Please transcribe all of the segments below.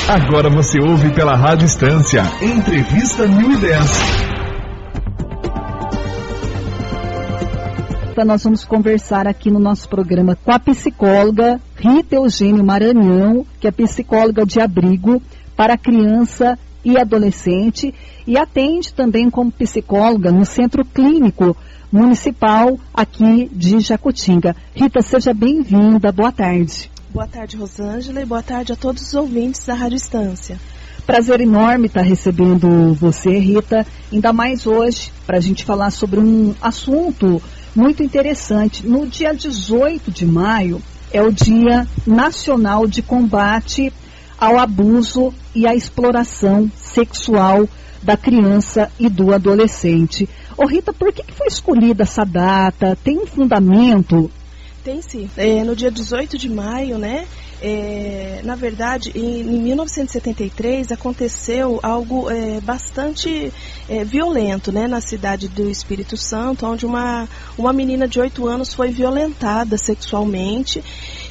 Agora você ouve pela Rádio Estância, Entrevista 1010. Nós vamos conversar aqui no nosso programa com a psicóloga Rita Eugênio Maranhão, que é psicóloga de abrigo para criança e adolescente e atende também como psicóloga no Centro Clínico Municipal aqui de Jacutinga. Rita, seja bem-vinda, boa tarde. Boa tarde, Rosângela, e boa tarde a todos os ouvintes da Rádio Estância. Prazer enorme estar recebendo você, Rita, ainda mais hoje, para a gente falar sobre um assunto muito interessante. No dia 18 de maio é o Dia Nacional de Combate ao Abuso e à Exploração Sexual da Criança e do Adolescente. Ô Rita, por que foi escolhida essa data? Tem um fundamento? Tem sim. No dia 18 de maio, né? Na verdade, em 1973 aconteceu algo bastante violento, né, na cidade do Espírito Santo, onde uma menina de 8 anos foi violentada sexualmente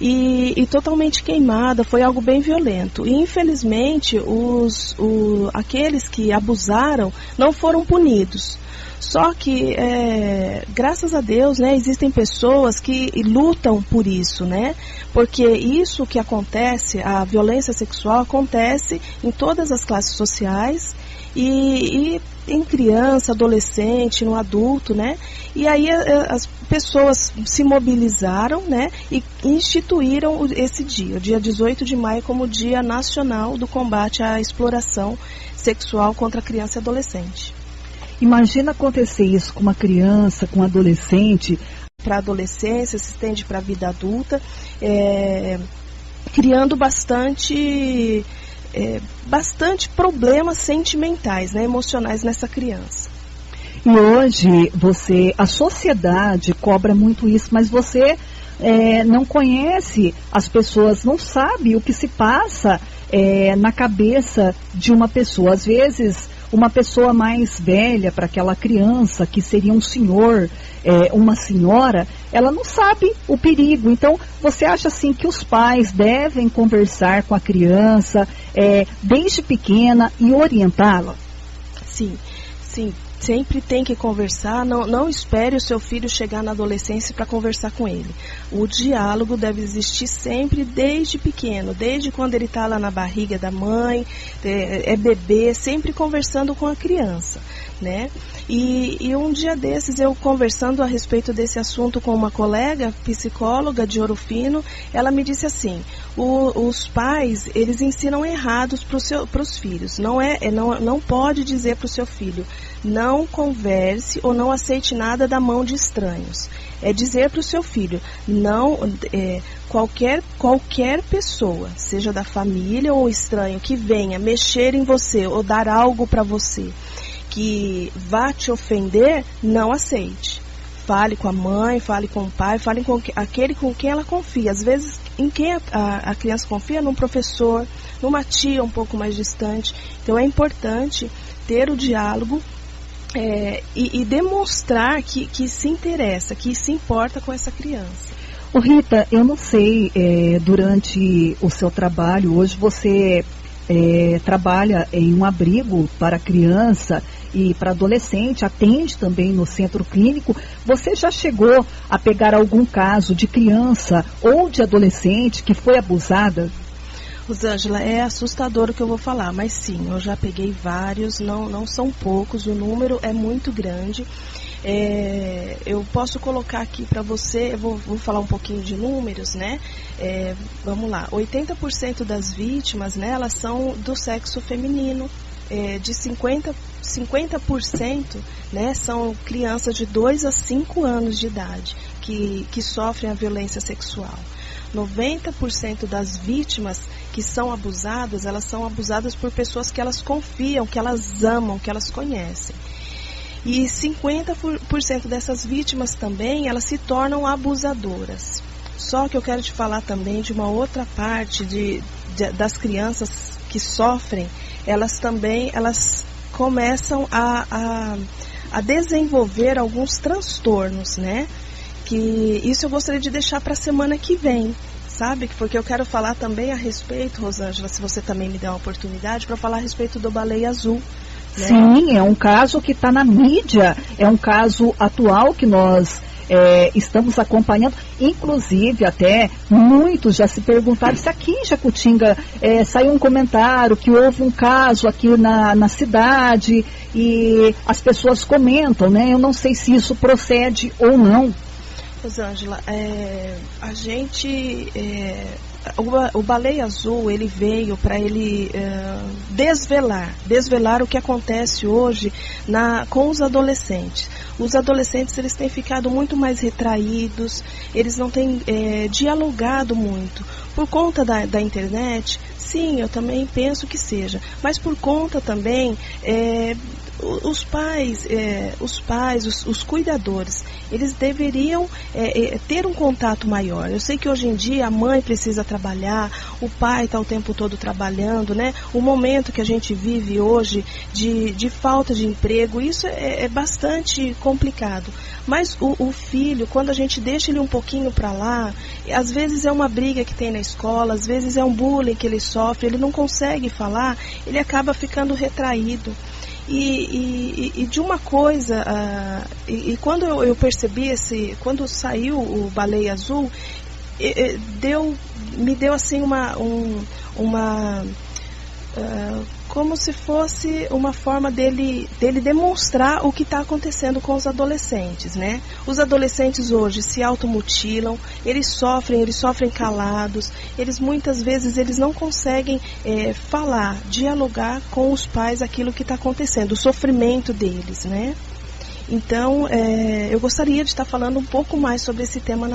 e totalmente queimada. Foi algo bem violento. E infelizmente aqueles que abusaram não foram punidos. Só que, graças a Deus, né, existem pessoas que lutam por isso, né? Porque isso que acontece, a violência sexual acontece em todas as classes sociais e em criança, adolescente, no adulto, né? E aí as pessoas se mobilizaram, né, e instituíram esse dia, o dia 18 de maio, como Dia Nacional do Combate à Exploração Sexual contra a Criança e Adolescente. Imagina acontecer isso com uma criança, com um adolescente. Para a adolescência, se estende para a vida adulta, criando bastante problemas sentimentais, né, emocionais nessa criança. E hoje a sociedade cobra muito isso, mas você não conhece as pessoas, não sabe o que se passa na cabeça de uma pessoa. Às vezes, uma pessoa mais velha para aquela criança, que seria um senhor, uma senhora, ela não sabe o perigo. Então, você acha assim que os pais devem conversar com a criança desde pequena e orientá-la? Sim, sim. Sempre tem que conversar, não espere o seu filho chegar na adolescência para conversar com ele. O diálogo deve existir sempre desde pequeno, desde quando ele está lá na barriga da mãe, bebê, sempre conversando com a criança, né? E um dia desses, eu conversando a respeito desse assunto com uma colega psicóloga de Ouro Fino, ela me disse assim: os pais, eles ensinam errados para os filhos. Não pode dizer para o seu filho: não converse ou não aceite nada da mão de estranhos. É dizer para o seu filho: não, qualquer pessoa, seja da família ou estranho, que venha mexer em você ou dar algo para você que vá te ofender, não aceite. Fale com a mãe, fale com o pai, fale com aquele com quem ela confia. Às vezes, em quem a criança confia? Num professor, numa tia um pouco mais distante. Então, é importante ter o diálogo e demonstrar que se interessa, que se importa com essa criança. Ô Rita, eu não sei, durante o seu trabalho, hoje você trabalha em um abrigo para criança e para adolescente, atende também no centro clínico. Você já chegou a pegar algum caso de criança ou de adolescente que foi abusada? Rosângela, é assustador o que eu vou falar, mas sim, eu já peguei vários, não são poucos, o número é muito grande. Eu posso colocar aqui para você, eu vou falar um pouquinho de números, né? Vamos lá, 80% das vítimas, né, elas são do sexo feminino, de 50%, né, são crianças de 2 a 5 anos de idade que sofrem a violência sexual. 90% das vítimas que são abusadas, elas são abusadas por pessoas que elas confiam, que elas amam, que elas conhecem. E 50% dessas vítimas também, elas se tornam abusadoras. Só que eu quero te falar também de uma outra parte das crianças que sofrem, elas começam a desenvolver alguns transtornos, né? Que isso eu gostaria de deixar para a semana que vem, sabe? Porque eu quero falar também a respeito, Rosângela, se você também me der uma oportunidade, para falar a respeito do Baleia Azul. Né? Sim, é um caso que está na mídia, é um caso atual que nós estamos acompanhando. Inclusive, até muitos já se perguntaram se aqui em Jacutinga saiu um comentário que houve um caso aqui na cidade e as pessoas comentam, né? Eu não sei se isso procede ou não. Rosângela, a gente... O Baleia Azul, ele veio para ele desvelar o que acontece hoje com os adolescentes. Os adolescentes, eles têm ficado muito mais retraídos, eles não têm dialogado muito. Por conta da internet, sim, eu também penso que seja, mas por conta também... Os pais, os cuidadores, eles deveriam ter um contato maior. Eu sei que hoje em dia a mãe precisa trabalhar, o pai está o tempo todo trabalhando, né? O momento que a gente vive hoje de falta de emprego, isso é bastante complicado. Mas o filho, quando a gente deixa ele um pouquinho para lá, às vezes é uma briga que tem na escola, às vezes é um bullying que ele sofre, ele não consegue falar, ele acaba ficando retraído. E de uma coisa, quando eu percebi quando saiu o Baleia Azul, me deu assim como se fosse uma forma dele demonstrar o que está acontecendo com os adolescentes, né? Os adolescentes hoje se automutilam, eles sofrem calados, muitas vezes eles não conseguem falar, dialogar com os pais aquilo que está acontecendo, o sofrimento deles, né? Então, eu gostaria de estar falando um pouco mais sobre esse tema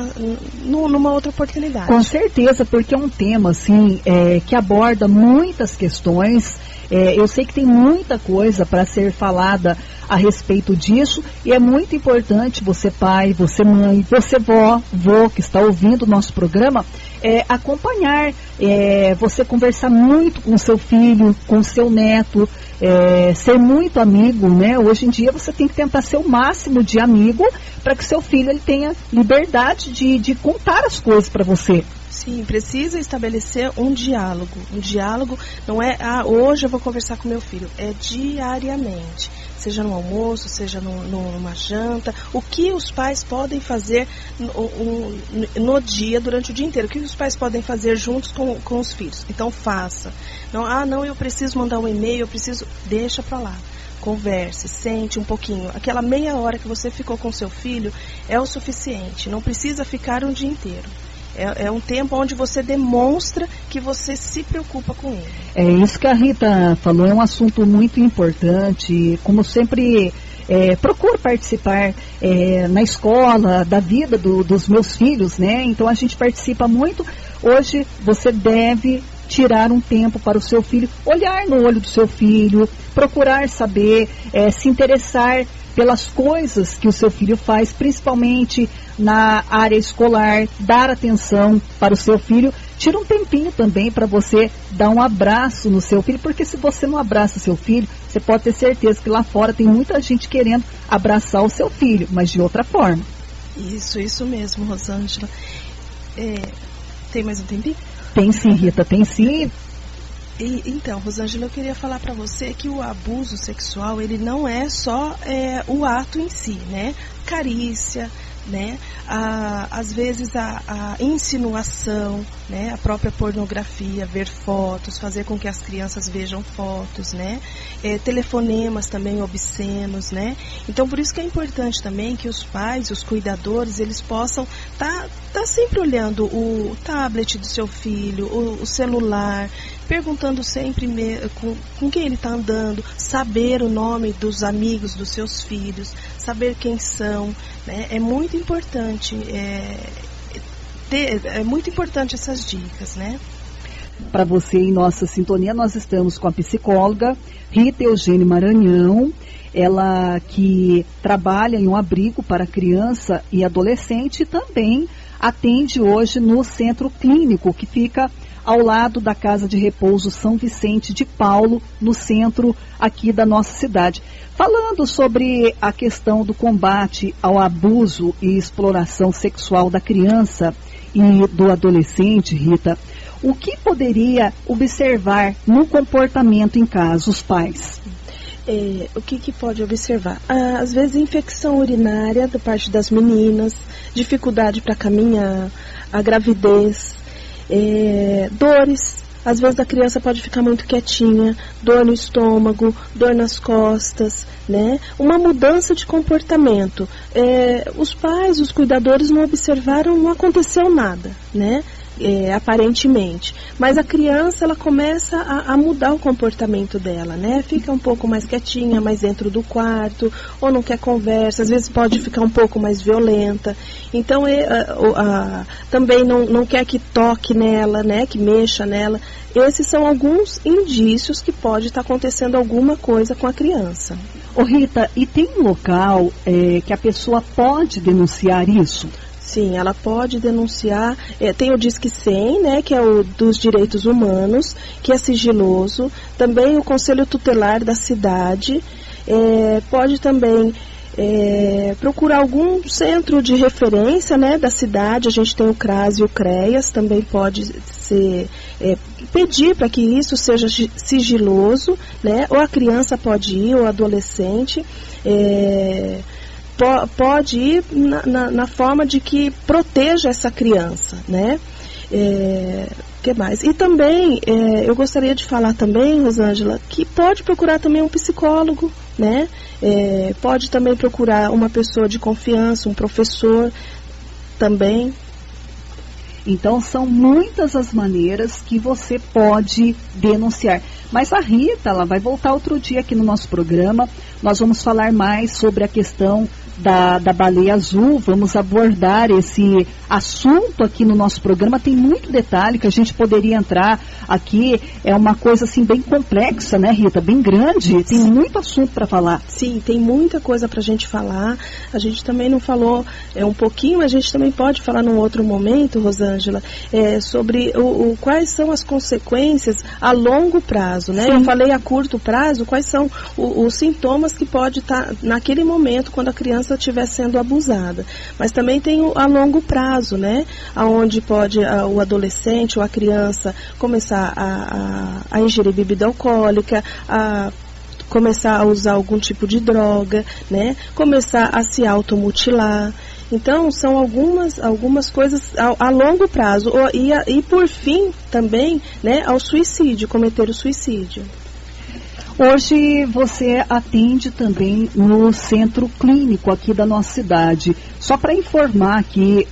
numa outra oportunidade. Com certeza, porque é um tema assim, que aborda muitas questões. Eu sei que tem muita coisa para ser falada a respeito disso e é muito importante você pai, você mãe, você vô que está ouvindo o nosso programa, acompanhar, você conversar muito com o seu filho, com o seu neto, ser muito amigo, né? Hoje em dia você tem que tentar ser o máximo de amigo para que seu filho ele tenha liberdade de contar as coisas para você. Sim, precisa estabelecer um diálogo. Um diálogo não é, hoje eu vou conversar com meu filho, é diariamente. Seja no almoço, seja numa janta. O que os pais podem fazer no dia, durante o dia inteiro? O que os pais podem fazer juntos com os filhos? Então faça. Não, eu preciso mandar um e-mail, deixa pra lá. Converse, sente um pouquinho. Aquela meia hora que você ficou com seu filho é o suficiente. Não precisa ficar um dia inteiro. É um tempo onde você demonstra que você se preocupa com ele. É isso que a Rita falou, é um assunto muito importante. Como sempre, procuro participar na escola, da vida dos meus filhos, né? Então a gente participa muito. Hoje você deve tirar um tempo para o seu filho, olhar no olho do seu filho, procurar saber, se interessar pelas coisas que o seu filho faz, principalmente na área escolar, dar atenção para o seu filho. Tira um tempinho também para você dar um abraço no seu filho, porque se você não abraça o seu filho, você pode ter certeza que lá fora tem muita gente querendo abraçar o seu filho, mas de outra forma. Isso mesmo, Rosângela. Tem mais um tempinho? Tem sim, Rita, tem sim. Então, Rosângela, eu queria falar para você que o abuso sexual, ele não é só o ato em si, né? Carícia, né? Às vezes a insinuação, né? A própria pornografia, ver fotos, fazer com que as crianças vejam fotos, né? Telefonemas também obscenos, né? Então, por isso que é importante também que os pais, os cuidadores, eles possam tá sempre olhando o tablet do seu filho, o celular, perguntando sempre com quem ele está andando, saber o nome dos amigos dos seus filhos, saber quem são, né? É muito importante, é muito importante essas dicas, né? Para você em nossa sintonia, nós estamos com a psicóloga Rita Eugênia Maranhão, ela que trabalha em um abrigo para criança e adolescente e também atende hoje no centro clínico que fica ao lado da Casa de Repouso São Vicente de Paulo, no centro aqui da nossa cidade. Falando sobre a questão do combate ao abuso e exploração sexual da criança e do adolescente, Rita, o que poderia observar no comportamento em casa, os pais? O que pode observar? Às vezes infecção urinária da parte das meninas, dificuldade para caminhar, a gravidez, dores. Às vezes a criança pode ficar muito quietinha, dor no estômago, dor nas costas, né? Uma mudança de comportamento. Os pais, os cuidadores não observaram, não aconteceu nada, né? Aparentemente, mas a criança ela começa a mudar o comportamento dela, né? Fica um pouco mais quietinha, mais dentro do quarto, ou não quer conversa, às vezes pode ficar um pouco mais violenta. Então também não quer que toque nela, né? Que mexa nela. Esses são alguns indícios que pode estar acontecendo alguma coisa com a criança. Ô Rita, e tem um local que a pessoa pode denunciar isso? Sim, ela pode denunciar, tem o Disque 100, né, que é o dos direitos humanos, que é sigiloso, também o Conselho Tutelar da cidade, pode também procurar algum centro de referência, né, da cidade, a gente tem o CRAS e o CREAS, também pode ser, pedir para que isso seja sigiloso, né, ou a criança pode ir, ou o adolescente, pode ir na forma de que proteja essa criança, né? Que mais? E também, eu gostaria de falar também, Rosângela, que pode procurar também um psicólogo, né? Pode também procurar uma pessoa de confiança, um professor também. Então, são muitas as maneiras que você pode denunciar. Mas a Rita, ela vai voltar outro dia aqui no nosso programa. Nós vamos falar mais sobre a questão da baleia azul. Vamos abordar esse assunto aqui no nosso programa. Tem muito detalhe que a gente poderia entrar aqui. É uma coisa assim bem complexa, né, Rita? Bem grande. Tem muito assunto para falar. Sim, tem muita coisa para a gente falar. A gente também não falou um pouquinho, mas a gente também pode falar num outro momento, Rosângela, sobre quais são as consequências a longo prazo, né? Sim. Eu falei a curto prazo, quais são os sintomas que pode estar naquele momento quando a criança estiver sendo abusada. Mas também tem a longo prazo, né? Onde pode o adolescente ou a criança começar a ingerir bebida alcoólica, a começar a usar algum tipo de droga, né? Começar a se automutilar. Então, são algumas coisas a longo prazo. E por fim, também, né, ao suicídio, cometer o suicídio. Hoje você atende também no centro clínico aqui da nossa cidade. Só para informar aqui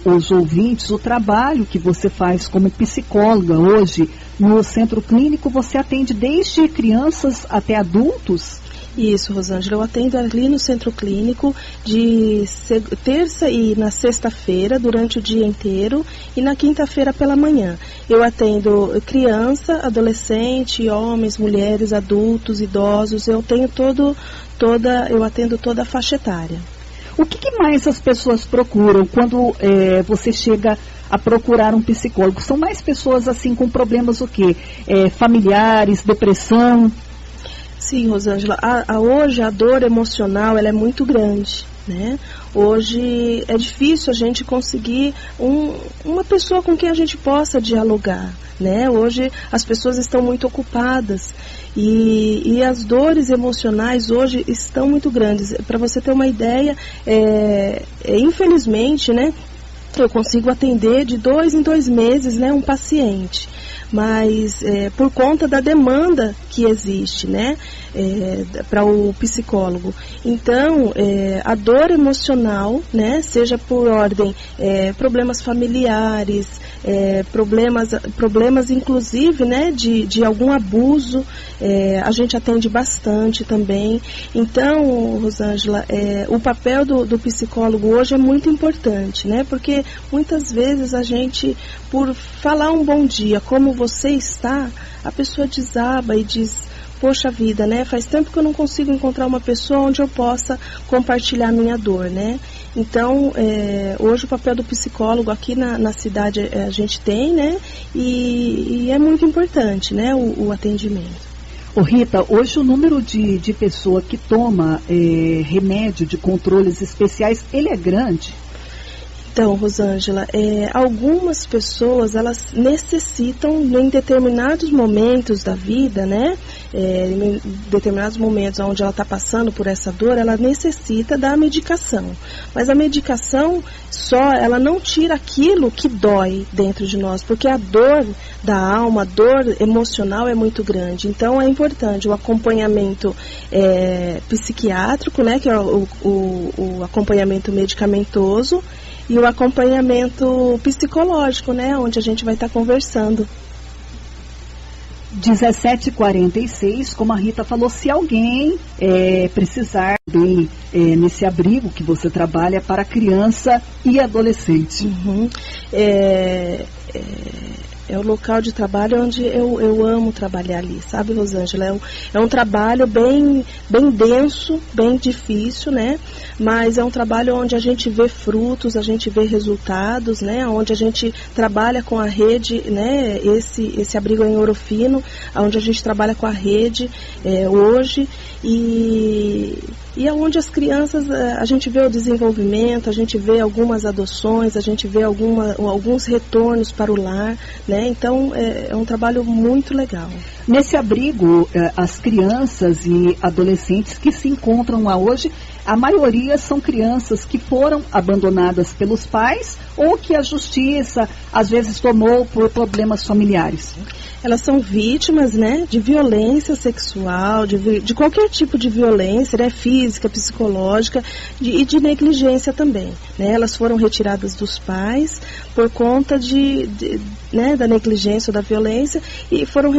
os ouvintes, o trabalho que você faz como psicóloga hoje no centro clínico, você atende desde crianças até adultos? Isso, Rosângela, eu atendo ali no centro clínico de terça e na sexta-feira, durante o dia inteiro, e na quinta-feira pela manhã. Eu atendo criança, adolescente, homens, mulheres, adultos, idosos, eu atendo toda a faixa etária. O que mais as pessoas procuram quando você chega a procurar um psicólogo? São mais pessoas assim com problemas o quê? Familiares, depressão? Sim, Rosângela, hoje a dor emocional ela é muito grande, né? Hoje é difícil a gente conseguir uma pessoa com quem a gente possa dialogar, né? Hoje as pessoas estão muito ocupadas e as dores emocionais hoje estão muito grandes. Para você ter uma ideia, infelizmente, né? Eu consigo atender de 2 em 2 meses, né, um paciente, mas por conta da demanda que existe, né, para o psicólogo. Então, a dor emocional, né, seja por ordem problemas familiares, problemas inclusive, né, de algum abuso, a gente atende bastante também. Então, Rosângela, o papel do psicólogo hoje é muito importante, né, porque muitas vezes a gente, por falar um bom dia, como você está, a pessoa desaba e diz: poxa vida, né? Faz tempo que eu não consigo encontrar uma pessoa onde eu possa compartilhar minha dor, né? Então, hoje o papel do psicólogo aqui na cidade a gente tem, né? E é muito importante, né? O atendimento. Ô Rita, hoje o número de pessoa que toma remédio de controles especiais, ele é grande? Então, Rosângela, algumas pessoas, elas necessitam, em determinados momentos da vida, né, em determinados momentos onde ela está passando por essa dor, ela necessita da medicação. Mas a medicação ela não tira aquilo que dói dentro de nós, porque a dor da alma, a dor emocional é muito grande. Então é importante o acompanhamento psiquiátrico, né, que é o acompanhamento medicamentoso, e o acompanhamento psicológico, né, onde a gente vai estar conversando. 17h46, como a Rita falou, se alguém precisar nesse abrigo que você trabalha para criança e adolescente. Uhum. É o local de trabalho onde eu amo trabalhar ali, sabe, Rosângela? É um trabalho bem denso, bem difícil, né? Mas é um trabalho onde a gente vê frutos, a gente vê resultados, né? Onde a gente trabalha com a rede, né? Esse abrigo é em Ouro Fino, onde a gente trabalha com a rede hoje, e é onde as crianças, a gente vê o desenvolvimento, a gente vê algumas adoções, a gente vê alguns retornos para o lar, né? Então é um trabalho muito legal. Nesse abrigo, as crianças e adolescentes que se encontram lá hoje, a maioria são crianças que foram abandonadas pelos pais ou que a justiça às vezes tomou por problemas familiares. Elas são vítimas, né, de violência sexual, de qualquer tipo de violência, né, física, psicológica e de negligência também, né? Elas foram retiradas dos pais por conta né, da negligência ou da violência e foram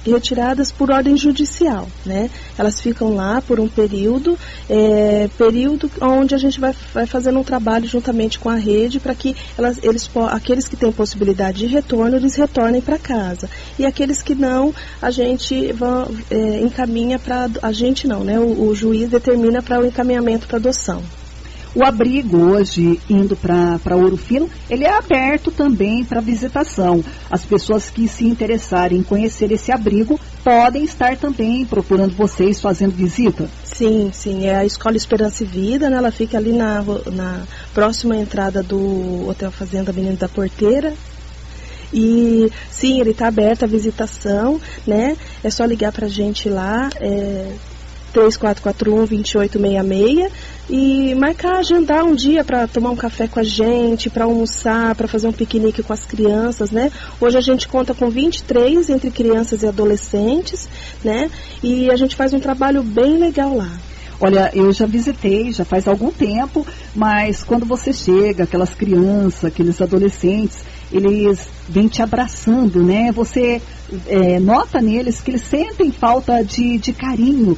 retiradas por ordem judicial, né? Elas ficam lá por um período onde a gente vai fazendo um trabalho juntamente com a rede para que aqueles que têm possibilidade de retorno, eles retornem para casa. E aqueles que não, a gente encaminha para... A gente não, né? O juiz determina para o encaminhamento para adoção. O abrigo hoje, indo para Ouro Fino, ele é aberto também para visitação. As pessoas que se interessarem em conhecer esse abrigo podem estar também procurando vocês, fazendo visita? Sim, é a Escola Esperança e Vida, né? Ela fica ali na próxima entrada do Hotel Fazenda Menino da Porteira. E sim, ele está aberto à visitação, né? É só ligar para a gente lá, 3441-2866, e agendar um dia para tomar um café com a gente, para almoçar, para fazer um piquenique com as crianças, né? Hoje a gente conta com 23 entre crianças e adolescentes, né? E a gente faz um trabalho bem legal lá. Olha, eu já visitei, já faz algum tempo, mas quando você chega, aquelas crianças, aqueles adolescentes, eles vêm te abraçando, né? Você nota neles que eles sentem falta de carinho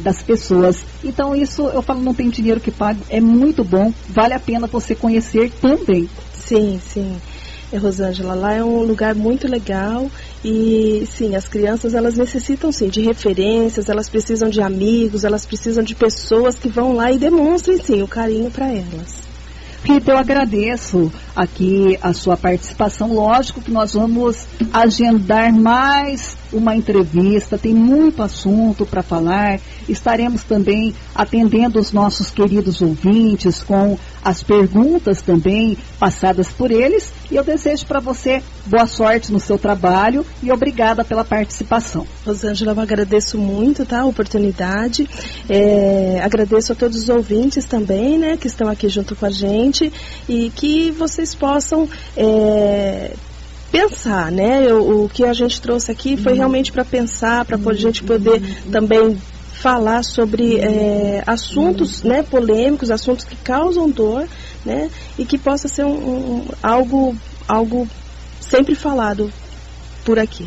das pessoas. Então isso, eu falo, não tem dinheiro que pague, é muito bom, vale a pena você conhecer também. Sim. Rosângela, lá é um lugar muito legal e sim, as crianças, elas necessitam sim de referências, elas precisam de amigos, elas precisam de pessoas que vão lá e demonstrem sim o carinho para elas. Rita, eu agradeço aqui a sua participação. Lógico que nós vamos agendar mais uma entrevista, tem muito assunto para falar. Estaremos também atendendo os nossos queridos ouvintes com as perguntas também passadas por eles. E eu desejo para você boa sorte no seu trabalho e obrigada pela participação. Rosângela, eu agradeço muito, tá, a oportunidade. Agradeço a todos os ouvintes também, né, que estão aqui junto com a gente e que vocês possam pensar, né? O que a gente trouxe aqui foi realmente para pensar, para a gente poder também falar sobre assuntos, né, polêmicos, assuntos que causam dor, né? E que possa ser algo sempre falado por aqui.